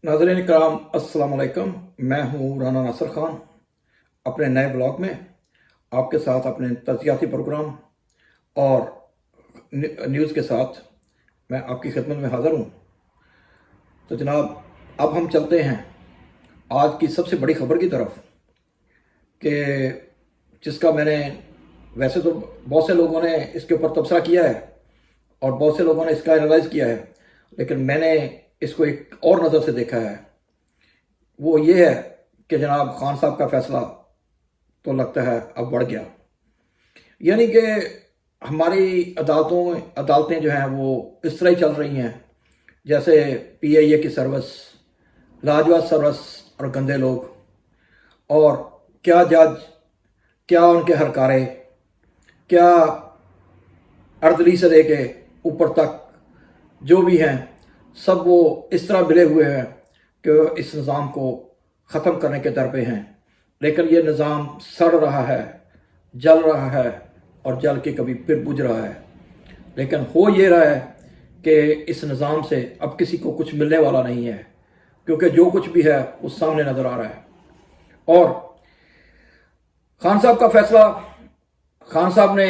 नाज़रीन कराम अस्सलाम वालेकुम। मैं हूँ राना नासिर ख़ान। अपने नए ब्लॉग में आपके साथ अपने तज़कियाती प्रोग्राम और न्यूज़ के साथ मैं आपकी खिदमत में हाज़िर हूँ। तो जनाब, अब हम चलते हैं आज की सबसे बड़ी खबर की तरफ, कि जिसका मैंने वैसे तो बहुत से लोगों ने इसके ऊपर तबसरा किया है और बहुत से लोगों ने इसका एनालाइज़ किया है, लेकिन मैंने इसको एक और नज़र से देखा है। वो ये है कि जनाब खान साहब का फ़ैसला तो लगता है अब बढ़ गया। यानी कि हमारी अदालतें जो हैं वो इस तरह ही चल रही हैं जैसे PIA की सर्विस, लाजवाब सर्विस और गंदे लोग, और क्या जज, क्या उनके हरकारे, क्या अर्दली से लेके ऊपर तक जो भी हैं, सब वो इस तरह मिले हुए हैं कि इस निज़ाम को ख़त्म करने के दर पे हैं। लेकिन ये निज़ाम सड़ रहा है, जल रहा है और जल के कभी फिर बुझ रहा है। लेकिन हो ये रहा है कि इस निज़ाम से अब किसी को कुछ मिलने वाला नहीं है, क्योंकि जो कुछ भी है वो सामने नज़र आ रहा है। और खान साहब का फ़ैसला, खान साहब ने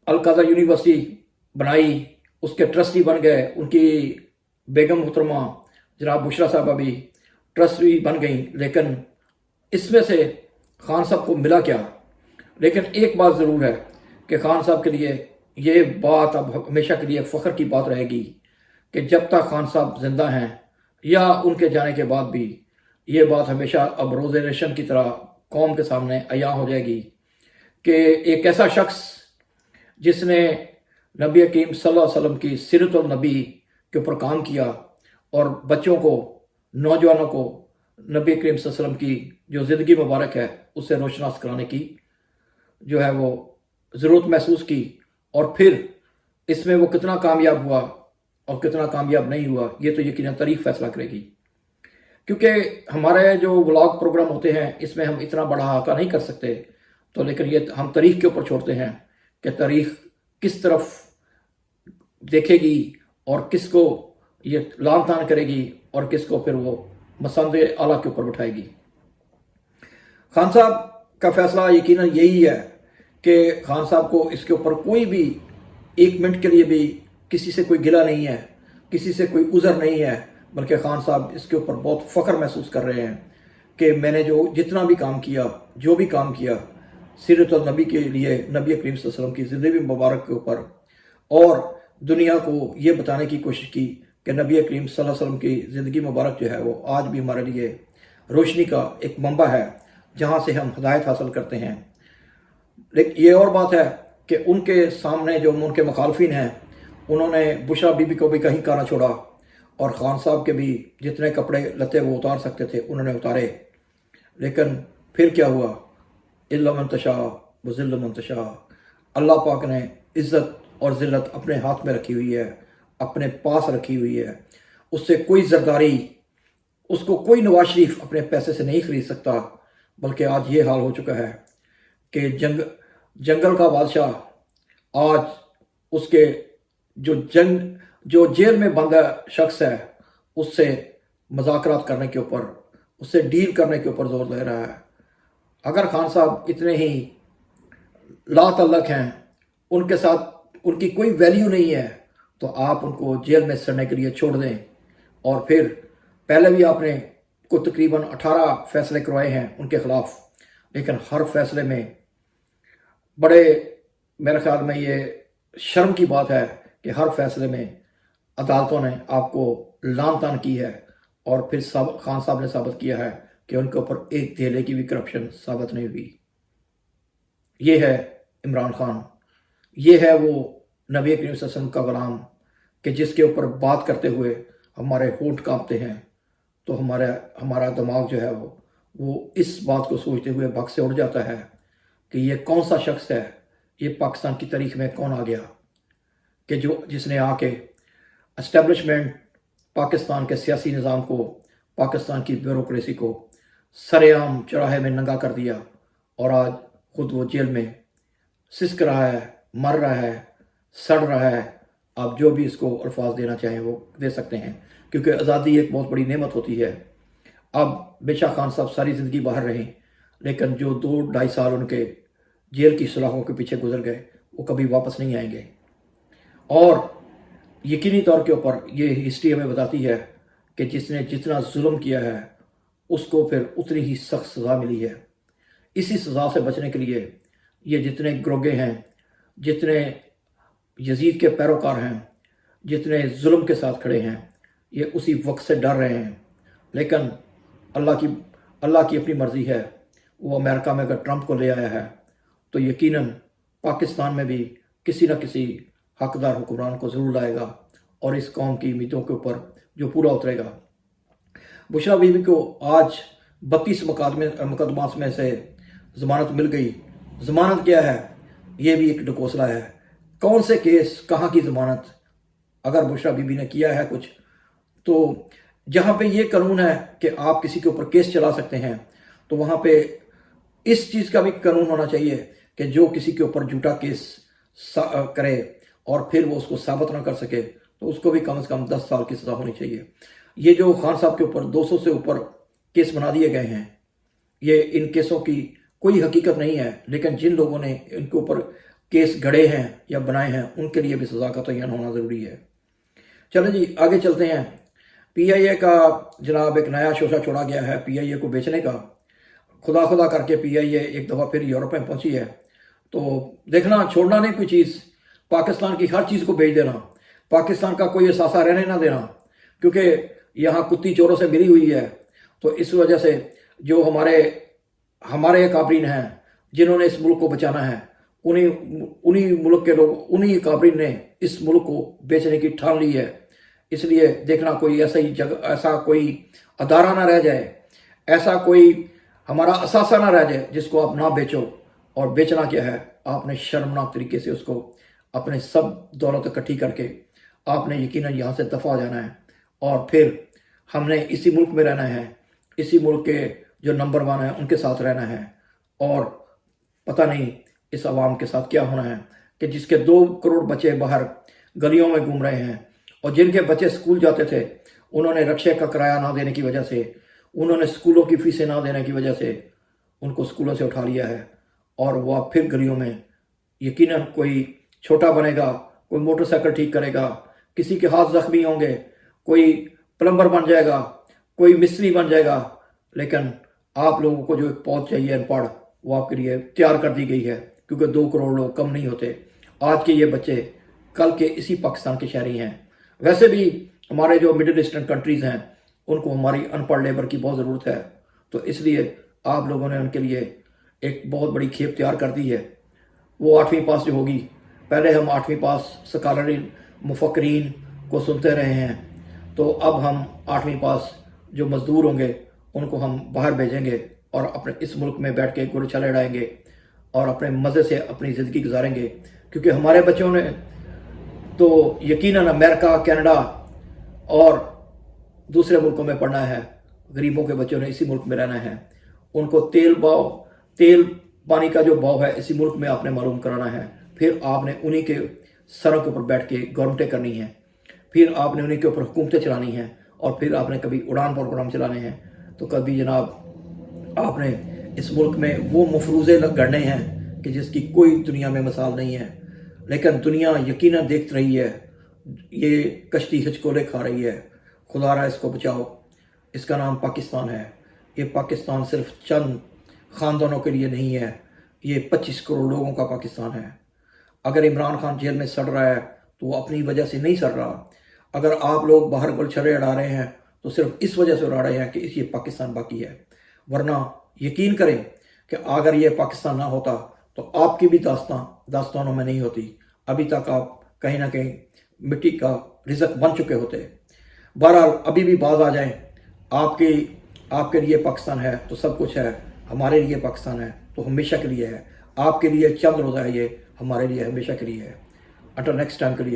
अलकाज़ा यूनिवर्सिटी बनाई, उसके ट्रस्टी बन गए, उनकी बेगम मोहतरमा जनाब बुशरा साहबा भी ट्रस्टी बन गई। लेकिन इसमें से खान साहब को मिला क्या? लेकिन एक बात ज़रूर है कि खान साहब के लिए ये बात अब हमेशा के लिए फ़ख्र की बात रहेगी कि जब तक खान साहब ज़िंदा हैं या उनके जाने के बाद भी ये बात हमेशा अब रोज़े रेशन की तरह कौम के सामने अयां हो जाएगी कि एक ऐसा शख्स जिसने नबी करीम सल्लल्लाहु अलैहि वसल्लम की सीरतुल नबी के ऊपर काम किया और बच्चों को, नौजवानों को नबी करीम सल्लल्लाहु अलैहि वसल्लम की जो ज़िंदगी मुबारक है उससे रोशनास कराने की जो है वो ज़रूरत महसूस की, और फिर इसमें वो कितना कामयाब हुआ और कितना कामयाब नहीं हुआ, ये तो यकीनन तारीख़ फ़ैसला करेगी। क्योंकि हमारे जो व्लॉग प्रोग्राम होते हैं इसमें हम इतना बड़ा अहाता नहीं कर सकते, तो लेकिन ये हम तारीख़ के ऊपर छोड़ते हैं कि तारीख़ किस तरफ देखेगी और किसको ये लान तान करेगी और किसको फिर वो मसंद आला के ऊपर बिठाएगी। खान साहब का फ़ैसला यकीनन यही है कि खान साहब को इसके ऊपर कोई भी एक मिनट के लिए भी किसी से कोई गिला नहीं है, किसी से कोई उज़र नहीं है, बल्कि खान साहब इसके ऊपर बहुत फ़ख्र महसूस कर रहे हैं कि मैंने जो जितना भी काम किया, जो भी काम किया सीरत नबी के लिए, नबी करीम सल्लल्लाहु अलैहि वसल्लम की ज़िंदगी मुबारक के ऊपर, और दुनिया को ये बताने की कोशिश की कि नबी करीम सल्लल्लाहु अलैहि वसल्लम की ज़िंदगी मुबारक जो है वो आज भी हमारे लिए रोशनी का एक मंबा है जहाँ से हम हिदायत हासिल करते हैं। लेकिन ये और बात है कि उनके सामने जो उनके मुखालफिन हैं उन्होंने बुशरा बीबी को भी कहीं का ना छोड़ा, और ख़ान साहब के भी जितने कपड़े लत्ते वो उतार सकते थे उन्होंने उतारे। लेकिन फिर क्या हुआ? इल्ला मन तशा व ज़िल्ल मन तशा। अल्लाह पाक ने इज़्ज़त और ज़िल्लत अपने हाथ में रखी हुई है, अपने पास रखी हुई है। उससे कोई ज़रदारी, उसको कोई नवाज शरीफ अपने पैसे से नहीं खरीद सकता। बल्कि आज ये हाल हो चुका है कि जंगल का बादशाह आज उसके जो जेल में बंद शख्स है उससे मज़ाकरात करने के ऊपर, उससे डील करने के ऊपर जोर दे रहा है। अगर खान साहब इतने ही लातल्लक हैं, उनके साथ उनकी कोई वैल्यू नहीं है, तो आप उनको जेल में सड़ने के लिए छोड़ दें। और फिर पहले भी आपने को तकरीबन 18 फैसले करवाए हैं उनके ख़िलाफ़, लेकिन हर फैसले में बड़े, मेरे ख्याल में ये शर्म की बात है कि हर फैसले में अदालतों ने आपको लान तान की है, और फिर खान साहब ने साबित किया है कि उनके ऊपर एक धेले की भी करप्शन साबित नहीं हुई। ये है इमरान खान, ये है वो नबी करीम सल्लल्लाहु अलैहि वसल्लम का ग़ुलाम कि जिसके ऊपर बात करते हुए हमारे होंठ कांपते हैं, तो हमारा दिमाग जो है वो इस बात को सोचते हुए भग से उड़ जाता है कि ये कौन सा शख्स है, ये पाकिस्तान की तारीख़ में कौन आ गया कि जिसने आके एस्टेब्लिशमेंट, पाकिस्तान के सियासी निज़ाम को, पाकिस्तान की ब्यूरोक्रेसी को सरेआम चौराहे में नंगा कर दिया, और आज खुद वो जेल में सिसक रहा है, मर रहा है, सड़ रहा है। आप जो भी इसको अल्फाज देना चाहें वो दे सकते हैं, क्योंकि आज़ादी एक बहुत बड़ी नेमत होती है। अब बेशक खान साहब सारी ज़िंदगी बाहर रहे, लेकिन जो 2-2.5 साल उनके जेल की सलाखों के पीछे गुजर गए वो कभी वापस नहीं आएंगे। और यकीनी तौर के ऊपर ये हिस्ट्री हमें बताती है कि जिसने जितना जुल्म किया है उसको फिर उतनी ही सख्त सज़ा मिली है। इसी सज़ा से बचने के लिए ये जितने ग्रोगे हैं, जितने यजीद के पैरोकार हैं, जितने जुल्म के साथ खड़े हैं, ये उसी वक्त से डर रहे हैं। लेकिन अल्लाह की अपनी मर्ज़ी है। वो अमेरिका में अगर ट्रंप को ले आया है तो यकीनन पाकिस्तान में भी किसी न किसी हकदार हुक्मरान को ज़रूर लाएगा और इस कौम की उम्मीदों के ऊपर जो पूरा उतरेगा। बुशरा बीबी को आज 32 मुकदमात में से ज़मानत मिल गई। ज़मानत क्या है? ये भी एक ढकोसला है। कौन से केस, कहाँ की ज़मानत? अगर बुशरा बीबी ने किया है कुछ, तो जहाँ पे ये कानून है कि आप किसी के ऊपर केस चला सकते हैं, तो वहाँ पे इस चीज़ का भी कानून होना चाहिए कि जो किसी के ऊपर झूठा केस करे और फिर वो उसको साबित ना कर सके तो उसको भी कम से कम 10 साल की सज़ा होनी चाहिए। ये जो खान साहब के ऊपर 200 से ऊपर केस बना दिए गए हैं, ये इन केसों की कोई हकीकत नहीं है, लेकिन जिन लोगों ने इनके ऊपर केस गढ़े हैं या बनाए हैं उनके लिए भी सज़ा का तयन होना ज़रूरी है। चलें जी, आगे चलते हैं। PIA का जनाब एक नया शोशा छोड़ा गया है PIA को बेचने का। खुदा खुदा करके PIA एक दफ़ा फिर यूरोप में पहुंची है। तो देखना, छोड़ना नहीं कोई चीज़, पाकिस्तान की हर चीज़ को बेच देना, पाकिस्तान का कोई एहसास रहने ना देना, क्योंकि यहाँ कुत्ती चोरों से मिली हुई है। तो इस वजह से जो हमारे अकाबरीन हैं जिन्होंने इस मुल्क को बचाना है, उन्हीं मुल्क के लोग, उन्हीं अकाबरीन ने इस मुल्क को बेचने की ठान ली है। इसलिए देखना कोई ऐसा कोई अदारा ना रह जाए, ऐसा कोई हमारा असासा ना रह जाए जिसको आप ना बेचो। और बेचना क्या है? आपने शर्मनाक तरीके से उसको अपने सब दौलत इकट्ठी करके आपने यकीनन यहाँ से दफ़ा हो जाना है और फिर हमने इसी मुल्क में रहना है, इसी मुल्क के जो नंबर 1 है उनके साथ रहना है। और पता नहीं इस आवाम के साथ क्या होना है कि जिसके 2 करोड़ बच्चे बाहर गलियों में घूम रहे हैं और जिनके बच्चे स्कूल जाते थे, उन्होंने रक्शे का किराया ना देने की वजह से, उन्होंने स्कूलों की फीसें ना देने की वजह से उनको स्कूलों से उठा लिया है और वह फिर गलियों में यकीनन कोई छोटा बनेगा, कोई मोटरसाइकिल ठीक करेगा, किसी के हाथ जख्मी होंगे, कोई प्लम्बर बन जाएगा, कोई मिस्त्री बन जाएगा। लेकिन आप लोगों को जो एक पहुंच चाहिए अनपढ़, वो आपके लिए तैयार कर दी गई है, क्योंकि 2 करोड़ लोग कम नहीं होते। आज के ये बच्चे कल के इसी पाकिस्तान के शहरी हैं। वैसे भी हमारे जो मिडिल ईस्टर्न कंट्रीज़ हैं उनको हमारी अनपढ़ लेबर की बहुत ज़रूरत है। तो इसलिए आप लोगों ने उनके लिए एक बहुत बड़ी खेप तैयार कर दी है। वो 8वीं पास जो होगी, पहले हम 8वीं पास स्कॉलरी मुफक्रीन को सुनते रहे हैं, तो अब हम 8वीं पास जो मज़दूर होंगे उनको हम बाहर भेजेंगे और अपने इस मुल्क में बैठ के गुल छले उड़ाएंगे और अपने मज़े से अपनी ज़िंदगी गुजारेंगे। क्योंकि हमारे बच्चों ने तो यकीनन अमेरिका, कनाडा और दूसरे मुल्कों में पढ़ना है, गरीबों के बच्चों ने इसी मुल्क में रहना है। उनको तेल पानी का जो भाव है इसी मुल्क में आपने मालूम कराना है। फिर आपने उन्हीं के सरों के ऊपर बैठ के गवर्नमेंटें करनी है, फिर आपने उन्हीं के ऊपर हुकूमतें चलानी हैं और फिर आपने कभी उड़ान प्रोग्राम चलाने हैं, तो कभी जनाब आपने इस मुल्क में वो मफरूज़े गढ़ने हैं कि जिसकी कोई दुनिया में मिसाल नहीं है। लेकिन दुनिया यकीनन देख रही है, ये कश्ती हिचकोले खा रही है। खुदारा इसको बचाओ। इसका नाम पाकिस्तान है। ये पाकिस्तान सिर्फ चंद ख़ानदानों के लिए नहीं है, ये 25 करोड़ लोगों का पाकिस्तान है। अगर इमरान खान जेल में सड़ रहा है तो वो अपनी वजह से नहीं सड़ रहा। अगर आप लोग बाहर गुलछड़े उड़ा रहे हैं तो सिर्फ इस वजह से उड़ा रहे हैं कि ये पाकिस्तान बाकी है। वरना यकीन करें कि अगर ये पाकिस्तान ना होता तो आपकी भी दास्तानों में नहीं होती। अभी तक आप कहीं ना कहीं मिट्टी का रिज़्क बन चुके होते। बहरहाल अभी भी बाज आ जाएं, आपके लिए पाकिस्तान है तो सब कुछ है, हमारे लिए पाकिस्तान है तो हमेशा के लिए है। आपके लिए चंद रोज़ा है, ये हमारे लिए हमेशा के लिए है। अंटिल नेक्स्ट टाइम के लिए।